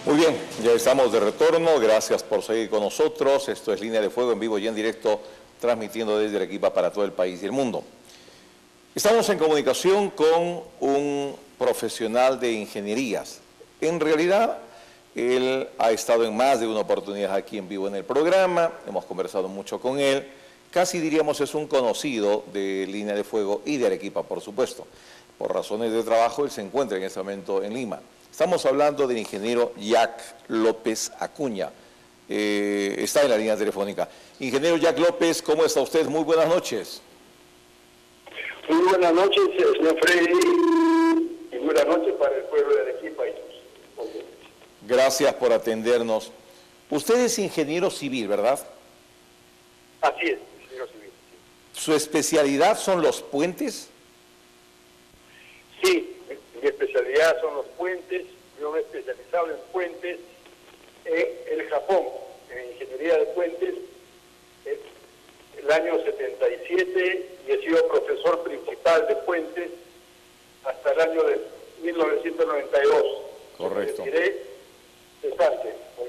Muy bien, ya estamos de retorno. Gracias por seguir con nosotros. Esto es Línea de Fuego en vivo y en directo, transmitiendo desde Arequipa para todo el país y el mundo. Estamos en comunicación con un profesional de ingenierías. En realidad, él ha estado en más de una oportunidad aquí en vivo en el programa. Hemos conversado mucho con él. Casi diríamos es un conocido de Línea de Fuego y de Arequipa, por supuesto. Por razones de trabajo, él se encuentra en este momento en Lima. Estamos hablando del ingeniero Jack López Acuña. Está en la línea telefónica. Ingeniero Jack López, ¿cómo está usted? Muy buenas noches. Muy buenas noches, señor Freddy, y buenas noches para el pueblo de Arequipa y sus. Gracias por atendernos. Usted es ingeniero civil, ¿verdad? Así es, ingeniero civil. ¿Su especialidad son los puentes? Sí, mi especialidad son los puentes. Yo me he especializado en puentes en el Japón, en ingeniería de puentes, el año 77, y he sido profesor principal de puentes hasta el año de 1992. Correcto. Me retiré cesante, con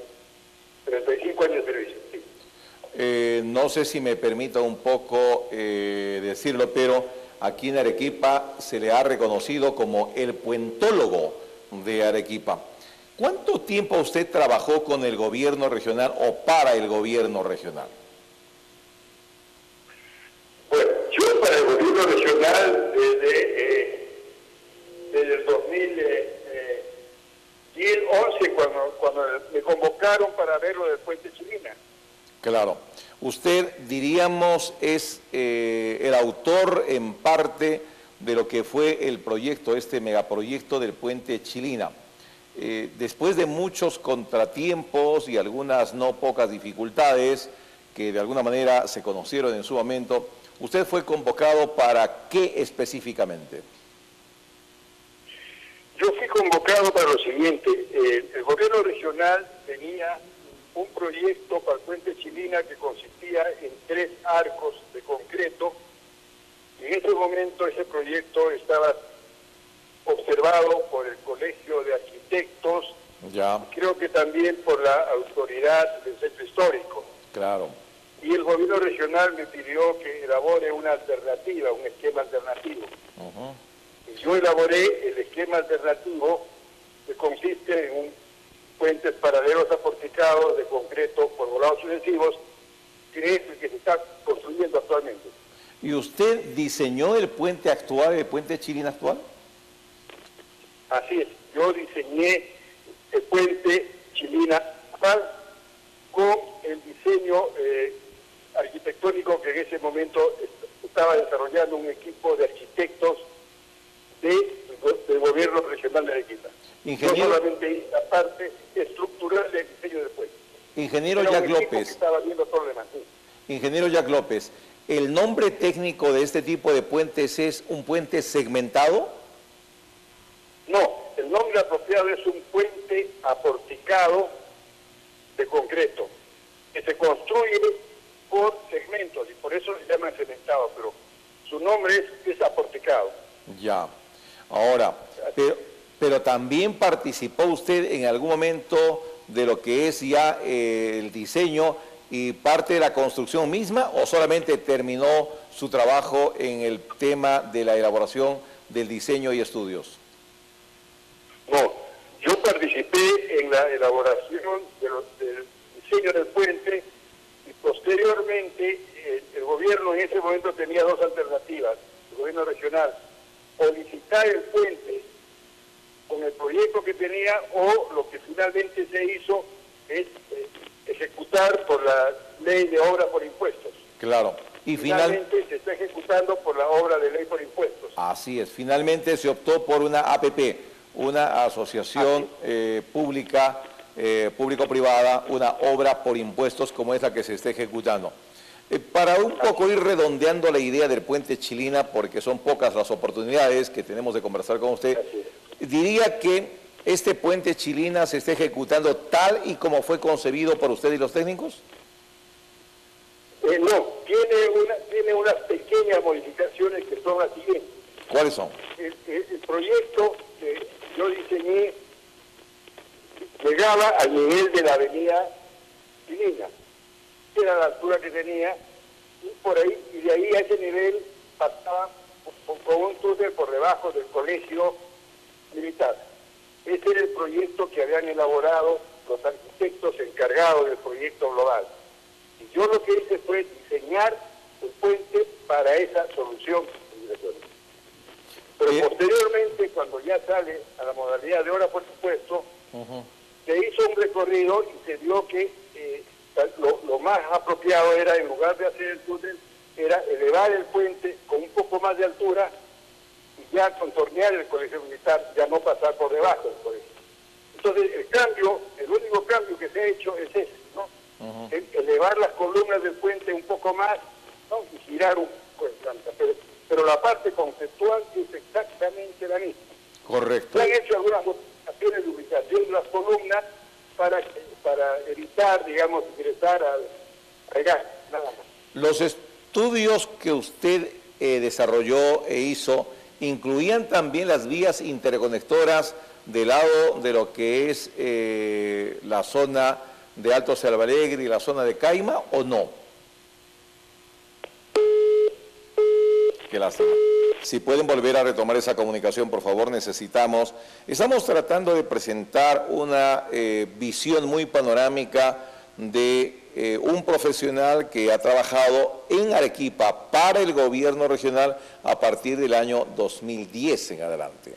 35 años de servicio. Sí. No sé si me permita un poco decirlo, pero aquí en Arequipa se le ha reconocido como el puentólogo de Arequipa. ¿Cuánto tiempo usted trabajó con el gobierno regional o para el gobierno regional? Bueno, yo para el gobierno regional desde el 2011, cuando me convocaron para ver lo del puente Chilina. Claro. Usted, diríamos, es el autor en parte de lo que fue el proyecto, este megaproyecto del puente Chilina. Después de muchos contratiempos y algunas no pocas dificultades que de alguna manera se conocieron en su momento, ¿usted fue convocado para qué específicamente? Yo fui convocado para lo siguiente. El gobierno regional tenía un proyecto para el puente Chilina que consistía en 3 arcos de concreto. Y en ese momento ese proyecto estaba observado por el Colegio de Arquitectos, Ya. creo que también por la autoridad del centro histórico. Claro. Y el gobierno regional me pidió que elabore una alternativa, un esquema alternativo. Y yo elaboré el esquema alternativo, que consiste en puentes paralelos aporticados de concreto por volados sucesivos, que es el que se está construyendo actualmente. ¿Y usted diseñó el puente actual, el puente Chilina actual? Así es, yo diseñé el puente Chilina actual con el diseño arquitectónico que en ese momento estaba desarrollando un equipo de arquitectos del gobierno regional de Arequipa. Ingeniero, no solamente hice la parte estructural del diseño del puente. Ingeniero Era Jack un equipo López. que estaba viendo todo lo demás. Sí. Ingeniero Jack López, ¿el nombre técnico de este tipo de puentes es un puente segmentado? No, el nombre apropiado es un puente aporticado de concreto, que se construye por segmentos, y por eso se llama segmentado, pero su nombre es aporticado. Ya. Ahora, pero también participó usted en algún momento de lo que es ya el diseño y parte de la construcción misma, o solamente terminó su trabajo en el tema de la elaboración del diseño y estudios? No, yo participé en la elaboración del diseño del puente y posteriormente el gobierno en ese momento tenía 2 alternativas, el gobierno regional, o licitar el puente con el proyecto que tenía, o lo que finalmente se hizo es ejecutar por la ley de obra por impuestos. Claro. Y finalmente se está ejecutando por la obra de ley por impuestos. Así es. Finalmente se optó por una APP, una asociación pública, público-privada, una obra por impuestos como esa que se está ejecutando. Para un poco ir redondeando la idea del puente Chilina, porque son pocas las oportunidades que tenemos de conversar con usted, diría que este puente Chilina se está ejecutando tal y como fue concebido por usted y los técnicos. No, tiene unas pequeñas modificaciones que son las siguientes. ¿Cuáles son? El proyecto que yo diseñé llegaba al nivel de la avenida Chilina, que era la altura que tenía, y por ahí, y de ahí a ese nivel pasaba con un túnel por debajo del colegio militar. Ese era el proyecto que habían elaborado los arquitectos encargados del proyecto global. Y yo lo que hice fue diseñar el puente para esa solución. Pero posteriormente, cuando ya sale a la modalidad de obra por supuesto, se hizo un recorrido y se vio que lo más apropiado era, en lugar de hacer el túnel, era elevar el puente con un poco más de altura y ya contornear el colegio militar, ya no pasar por debajo del colegio. Entonces el único cambio que se ha hecho es ese, ¿no? Elevar las columnas del puente un poco más, ¿no? Y girar un poco en planta. Pero la parte conceptual es exactamente la misma. Correcto. Se han hecho algunas modificaciones de ubicación de las columnas para evitar, digamos, ingresar al gas, nada más. Los estudios que usted desarrolló e hizo incluían también las vías interconectoras del lado de lo que es la zona de Alto Selva Alegre y la zona de Caima, ¿o no? Qué lástima. Si pueden volver a retomar esa comunicación, por favor, estamos tratando de presentar una visión muy panorámica de un profesional que ha trabajado en Arequipa para el gobierno regional a partir del año 2010 en adelante.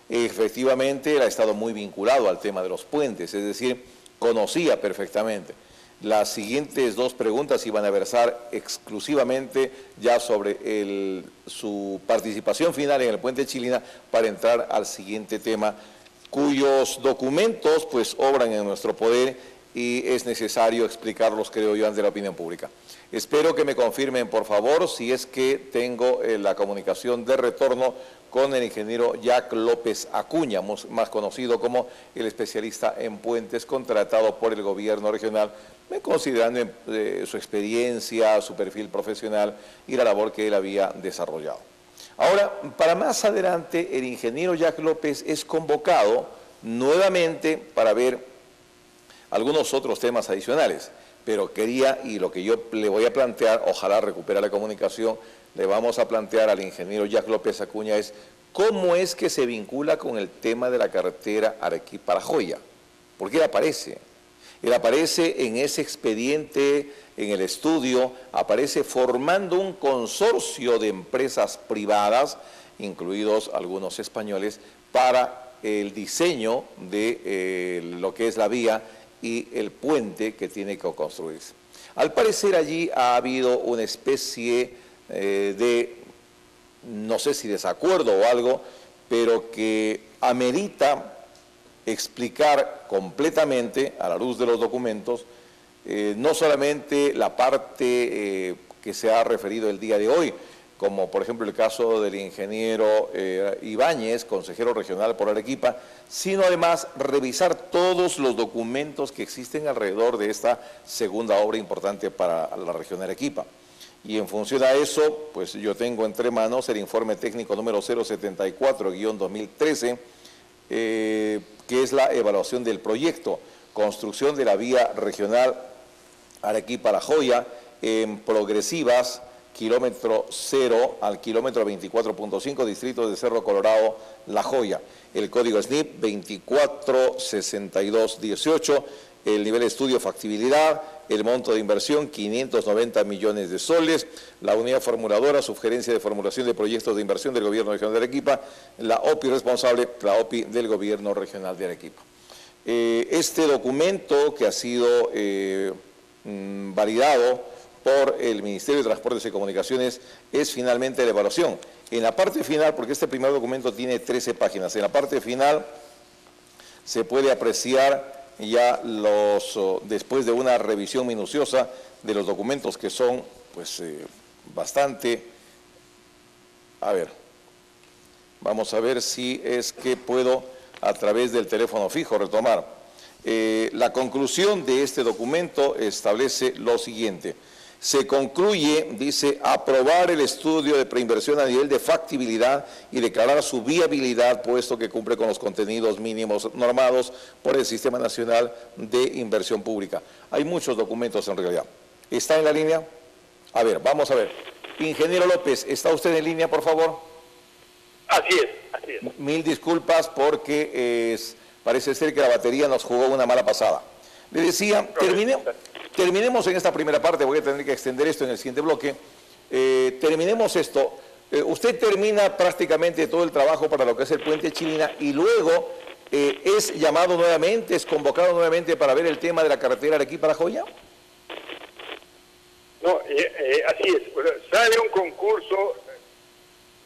Efectivamente, él ha estado muy vinculado al tema de los puentes, es decir, conocía perfectamente. Las siguientes dos preguntas iban a versar exclusivamente ya sobre su participación final en el puente Chilina para entrar al siguiente tema, cuyos documentos pues obran en nuestro poder y es necesario explicarlos, creo yo, ante la opinión pública. Espero que me confirmen, por favor, si es que tengo la comunicación de retorno con el ingeniero Jack López Acuña, más conocido como el especialista en puentes, contratado por el gobierno regional, considerando su experiencia, su perfil profesional y la labor que él había desarrollado. Ahora, para más adelante, el ingeniero Jack López es convocado nuevamente para ver algunos otros temas adicionales, pero quería, y lo que yo le voy a plantear, ojalá recupere la comunicación, le vamos a plantear al ingeniero Jack López Acuña es cómo es que se vincula con el tema de la carretera Arequipa-La Joya. ¿Por qué aparece? Él aparece en ese expediente, en el estudio, aparece formando un consorcio de empresas privadas, incluidos algunos españoles, para el diseño de lo que es la vía y el puente que tiene que construirse. Al parecer allí ha habido una especie de, no sé si desacuerdo o algo, pero que amerita explicar completamente, a la luz de los documentos, no solamente la parte que se ha referido el día de hoy, como por ejemplo el caso del ingeniero Ibáñez, consejero regional por Arequipa, sino además revisar todos los documentos que existen alrededor de esta segunda obra importante para la región de Arequipa. Y en función a eso, pues yo tengo entre manos el informe técnico número 074-2013, que es la evaluación del proyecto, construcción de la vía regional Arequipa-La Joya en progresivas, kilómetro 0 al kilómetro 24.5, distrito de Cerro Colorado, La Joya. El código SNIP 246218, el nivel de estudio factibilidad, el monto de inversión 590 millones de soles, la unidad formuladora, sugerencia de formulación de proyectos de inversión del Gobierno Regional de Arequipa, la OPI responsable, la OPI del Gobierno Regional de Arequipa. Este documento que ha sido validado por el Ministerio de Transportes y Comunicaciones es finalmente la evaluación. En la parte final, porque este primer documento tiene 13 páginas, en la parte final se puede apreciar ya después de una revisión minuciosa de los documentos que son pues bastante, vamos a ver si es que puedo a través del teléfono fijo retomar. La conclusión de este documento establece lo siguiente: Se concluye, dice, aprobar el estudio de preinversión a nivel de factibilidad y declarar su viabilidad, puesto que cumple con los contenidos mínimos normados por el Sistema Nacional de Inversión Pública. Hay muchos documentos en realidad. ¿Está en la línea? A ver, vamos a ver. Ingeniero López, ¿está usted en línea, por favor? Así es, así es. Mil disculpas porque parece ser que la batería nos jugó una mala pasada. Le decía, terminemos en esta primera parte, voy a tener que extender esto en el siguiente bloque. Terminemos esto. Usted termina prácticamente todo el trabajo para lo que es el puente Chilina y luego es llamado nuevamente, es convocado nuevamente para ver el tema de la carretera Arequipa-La Joya. No, así es. Bueno, sale un concurso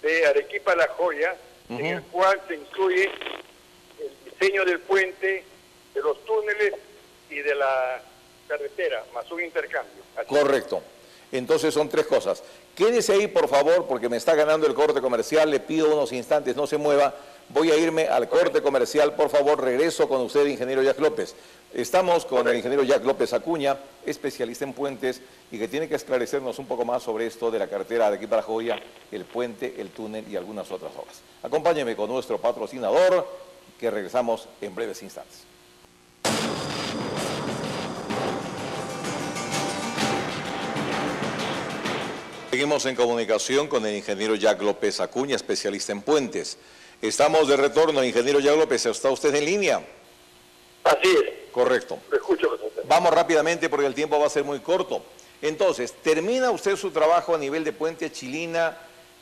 de Arequipa-La Joya, en el cual se incluye el diseño del puente, de los túneles y de la carretera, más un intercambio. Así. Correcto. Entonces son tres cosas. Quédese ahí, por favor, porque me está ganando el corte comercial. Le pido unos instantes, no se mueva. Voy a irme al corte comercial, por favor. Regreso con usted, ingeniero Jack López. Estamos con el ingeniero Jack López Acuña, especialista en puentes, y que tiene que esclarecernos un poco más sobre esto de la carretera de aquí para Joya, el puente, el túnel y algunas otras obras. Acompáñeme con nuestro patrocinador, que regresamos en breves instantes. Seguimos en comunicación con el ingeniero Jack López Acuña, especialista en puentes. Estamos de retorno, ingeniero Jack López, ¿está usted en línea? Así es. Correcto. Lo escucho. Vamos rápidamente porque el tiempo va a ser muy corto. Entonces, termina usted su trabajo a nivel de puente Chilina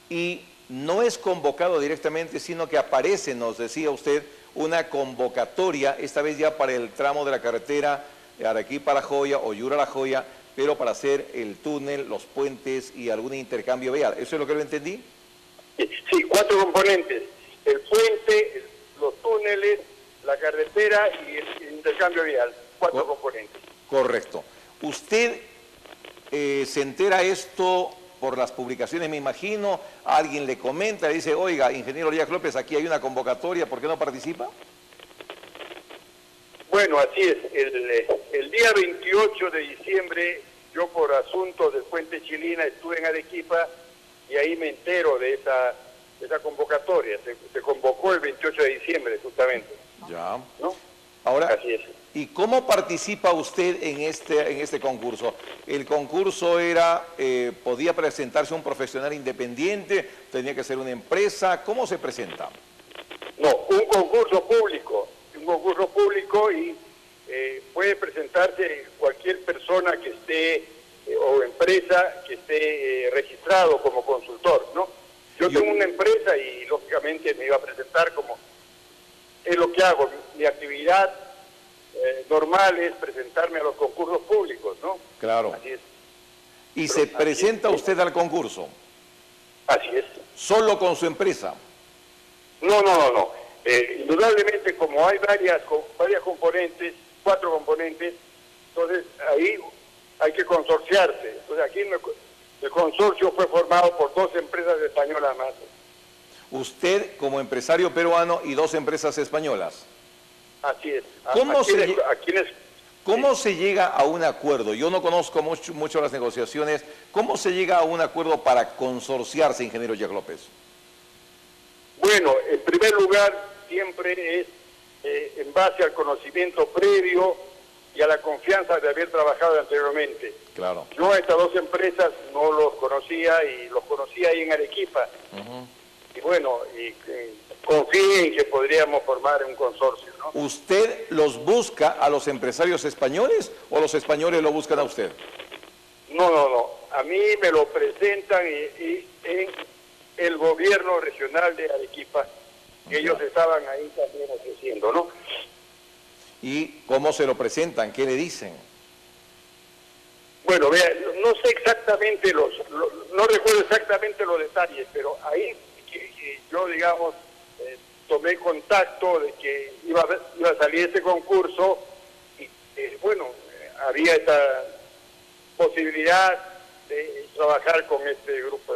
y no es convocado directamente, sino que aparece, nos decía usted, una convocatoria, esta vez ya para el tramo de la carretera Arequipa-La Joya o Yura-La Joya, pero para hacer el túnel, los puentes y algún intercambio vial. ¿Eso es lo que lo entendí? Sí, 4 componentes. El puente, los túneles, la carretera y el intercambio vial. 4 componentes. Correcto. ¿Usted se entera esto por las publicaciones, me imagino? Alguien le comenta, le dice, oiga, ingeniero Jack López, aquí hay una convocatoria, ¿por qué no participa? Bueno, así es. El día 28 de diciembre, yo por asuntos del puente Chilina estuve en Arequipa y ahí me entero de esa convocatoria. Se convocó el 28 de diciembre, justamente. Ya. ¿No? Ahora, así es. ¿Y cómo participa usted en este concurso? ¿El concurso podía presentarse un profesional independiente, tenía que ser una empresa? ¿Cómo se presenta? No, un concurso público y puede presentarse cualquier persona que esté o empresa que esté registrado como consultor, ¿no? Yo tengo una empresa y lógicamente me iba a presentar como es lo que hago. Mi actividad normal es presentarme a los concursos públicos, ¿no? Claro. Así es. ¿Y se presenta usted al concurso? Así es. ¿Solo con su empresa? No. Indudablemente, como hay varias componentes, 4 componentes, entonces ahí hay que consorciarse. Entonces aquí el consorcio fue formado por 2 empresas españolas más. Usted como empresario peruano y 2 empresas españolas. Así es. ¿Cómo se llega a un acuerdo? Yo no conozco mucho las negociaciones. ¿Cómo se llega a un acuerdo para consorciarse, ingeniero Jack López? Bueno, en primer lugar, siempre es en base al conocimiento previo y a la confianza de haber trabajado anteriormente. Claro. Yo a estas 2 empresas no los conocía y los conocía ahí en Arequipa. Y bueno, confíe en que podríamos formar un consorcio, ¿no? ¿Usted los busca a los empresarios españoles o los españoles lo buscan a usted? No. A mí me lo presentan en el gobierno regional de Arequipa, que ellos estaban ahí también ofreciendo, ¿no? ¿Y cómo se lo presentan? ¿Qué le dicen? Bueno, vea, no sé exactamente no recuerdo exactamente los detalles, pero ahí yo, digamos, tomé contacto de que iba a salir este concurso y, bueno, había esta posibilidad de trabajar con este grupo.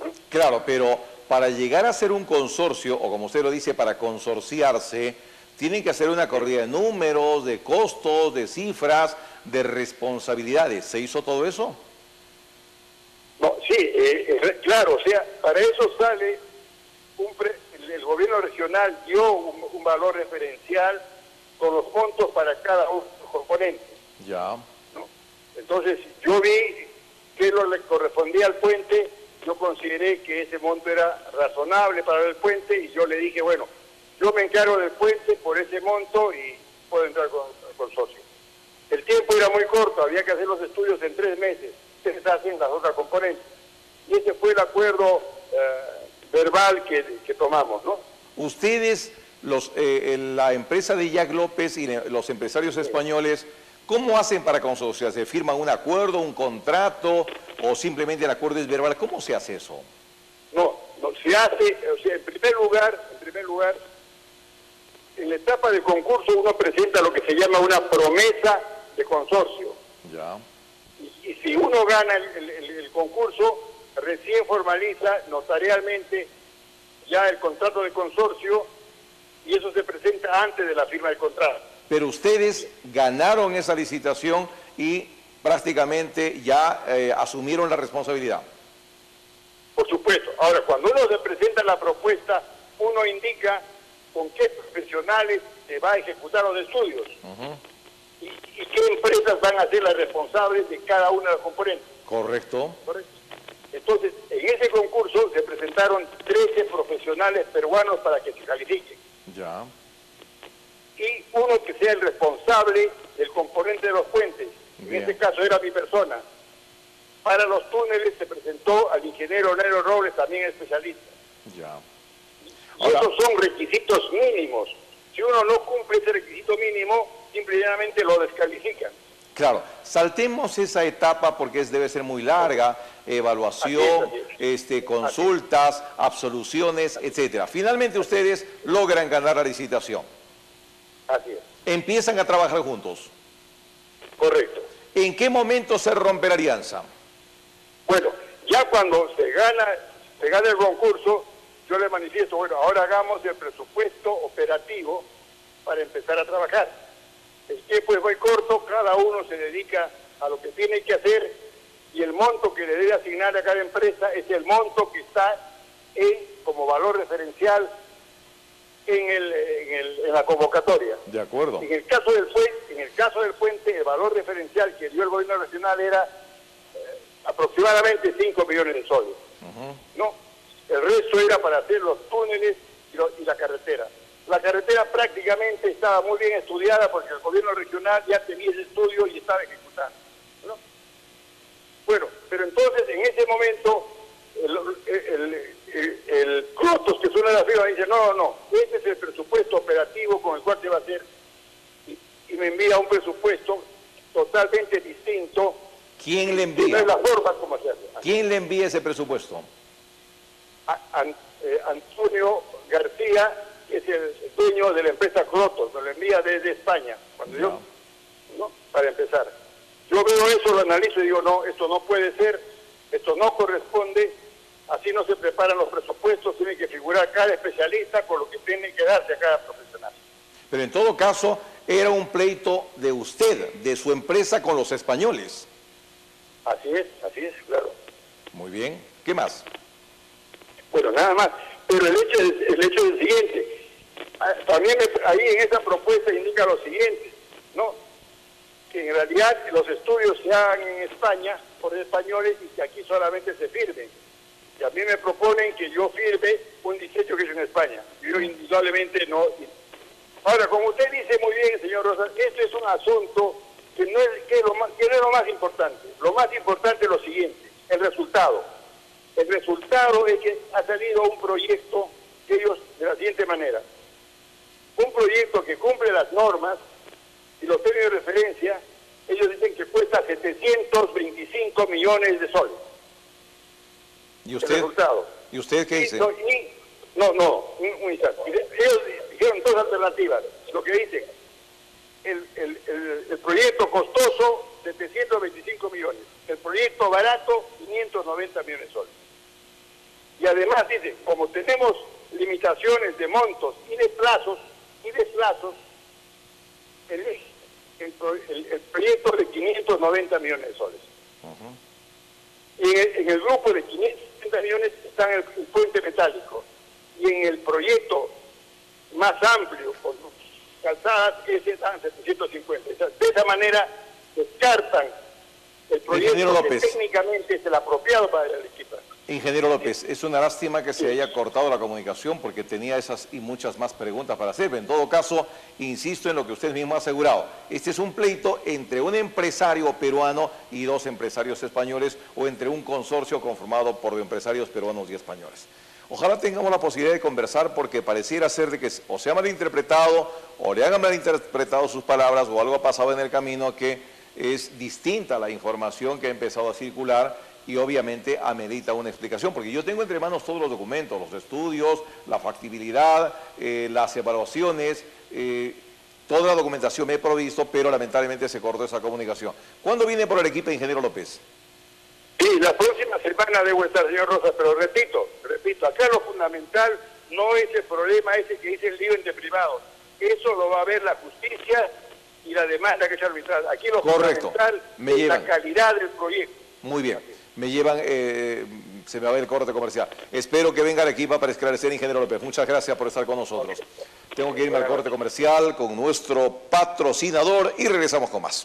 ¿No? Claro, pero para llegar a ser un consorcio, o como usted lo dice, para consorciarse, tienen que hacer una corrida de números, de costos, de cifras, de responsabilidades. ¿Se hizo todo eso? Claro, o sea, para eso sale el gobierno regional dio un valor referencial con los montos para cada uno de los componentes. Ya. ¿No? Entonces, yo vi que lo le correspondía al puente, yo consideré que ese monto era razonable para el puente y yo le dije, bueno, yo me encargo del puente por ese monto y puedo entrar al consorcio. El tiempo era muy corto, había que hacer los estudios en 3 meses, ustedes hacen las otras componentes. Y ese fue el acuerdo verbal que tomamos, ¿no? Ustedes, la empresa de Jack López y los empresarios españoles, ¿cómo hacen para consorciarse? ¿Se firman un acuerdo, un contrato o simplemente el acuerdo es verbal? ¿Cómo se hace eso? No, se hace, o sea, en primer lugar, en la etapa de concurso uno presenta lo que se llama una promesa de consorcio. Ya. Y si uno gana el concurso, recién formaliza notarialmente ya el contrato de consorcio y eso se presenta antes de la firma del contrato. Pero ustedes ganaron esa licitación y prácticamente ya asumieron la responsabilidad. Por supuesto. Ahora, cuando uno se presenta la propuesta, uno indica con qué profesionales se va a ejecutar los estudios y qué empresas van a ser las responsables de cada una de las componentes. Correcto. ¿Correcto? Entonces, en ese concurso se presentaron 13 profesionales peruanos para que se califiquen. Ya. Y uno que sea el responsable del componente de los puentes. Bien. En este caso era mi persona. Para los túneles se presentó al ingeniero Nero Robles, también especialista. Ya. Y esos son requisitos mínimos. Si uno no cumple ese requisito mínimo, simplemente lo descalifican. Claro, saltemos esa etapa porque debe ser muy larga, evaluación, Así es. Consultas, absoluciones, etcétera. Finalmente ustedes logran ganar la licitación. Así es. Empiezan a trabajar juntos. Correcto. ¿En qué momento se rompe la alianza? Bueno, ya cuando se gana el concurso, yo le manifiesto, bueno, ahora hagamos el presupuesto operativo para empezar a trabajar. El tiempo es muy corto, cada uno se dedica a lo que tiene que hacer y el monto que le debe asignar a cada empresa es el monto que está como valor referencial en la convocatoria. De acuerdo. En el caso del puente, el valor referencial que dio el gobierno regional era aproximadamente 5 millones de soles. ¿No? El resto era para hacer los túneles y la carretera. La carretera prácticamente estaba muy bien estudiada porque el gobierno regional ya tenía ese estudio y estaba ejecutando, ¿no? Bueno, pero entonces en ese momento el Crotos, que es una de las firmas, dice, no, este es el presupuesto operativo con el cual se va a hacer, y me envía un presupuesto totalmente distinto. ¿Quién le No envía? es la forma como se hace. ¿Quién le envía ese presupuesto? Antonio García, que es el dueño de la empresa Crotos, me lo envía desde España, ¿no? Para empezar. Yo veo eso, lo analizo y digo, no, esto no puede ser, esto no corresponde, así no se preparan los presupuestos, tiene que figurar cada especialista con lo que tiene que darse a cada profesional. Pero en todo caso, era un pleito de usted, de su empresa con los españoles. Así es, claro. Muy bien. ¿Qué más? Bueno, nada más. Pero el hecho es el siguiente. También ahí en esa propuesta indica lo siguiente, ¿no? Que en realidad los estudios se hagan en España por españoles y que aquí solamente se firmen. Y a mí me proponen que yo firme un diseño que es en España. Yo indudablemente no. Ahora, como usted dice muy bien, señor Rosas, esto es un asunto que no es lo más importante. Lo más importante es lo siguiente, el resultado. El resultado es que ha salido un proyecto que ellos, de la siguiente manera, un proyecto que cumple las normas y los términos de referencia, ellos dicen que cuesta 725 millones de soles. ¿Y usted? El resultado. ¿Y usted qué dice? Un instante. Ellos dijeron dos alternativas. Lo que dicen, el proyecto costoso, 725 millones. El proyecto barato, 590 millones de soles. Y además dicen, como tenemos limitaciones de montos y de plazos, el proyecto de 590 millones de soles. En el grupo de 560 millones está el puente metálico. Y en el proyecto más amplio, con calzadas, ese están 750. De esa manera descartan el proyecto que técnicamente es el apropiado para el equipo. Ingeniero López, es una lástima que se haya cortado la comunicación porque tenía esas y muchas más preguntas para hacer. En todo caso, insisto en lo que usted mismo ha asegurado. Este es un pleito entre un empresario peruano y dos empresarios españoles o entre un consorcio conformado por empresarios peruanos y españoles. Ojalá tengamos la posibilidad de conversar porque pareciera ser de que o se ha malinterpretado o le hagan malinterpretado sus palabras o algo ha pasado en el camino que es distinta a la información que ha empezado a circular y obviamente amerita una explicación, porque yo tengo entre manos todos los documentos, los estudios, la factibilidad, las evaluaciones, toda la documentación me he provisto, pero lamentablemente se cortó esa comunicación. ¿Cuándo viene por el equipo, ingeniero López? Sí, la próxima semana debo estar, señor Rosas, pero repito, acá lo fundamental no es el problema ese que dice el lío entre privados, eso lo va a ver la justicia y la demanda que es arbitral. Aquí lo fundamental es la calidad del proyecto. Muy bien. Me llevan, se me va a ver el corte comercial. Espero que venga el equipo para esclarecer, ingeniero López. Muchas gracias por estar con nosotros. Tengo que irme al corte comercial con nuestro patrocinador y regresamos con más.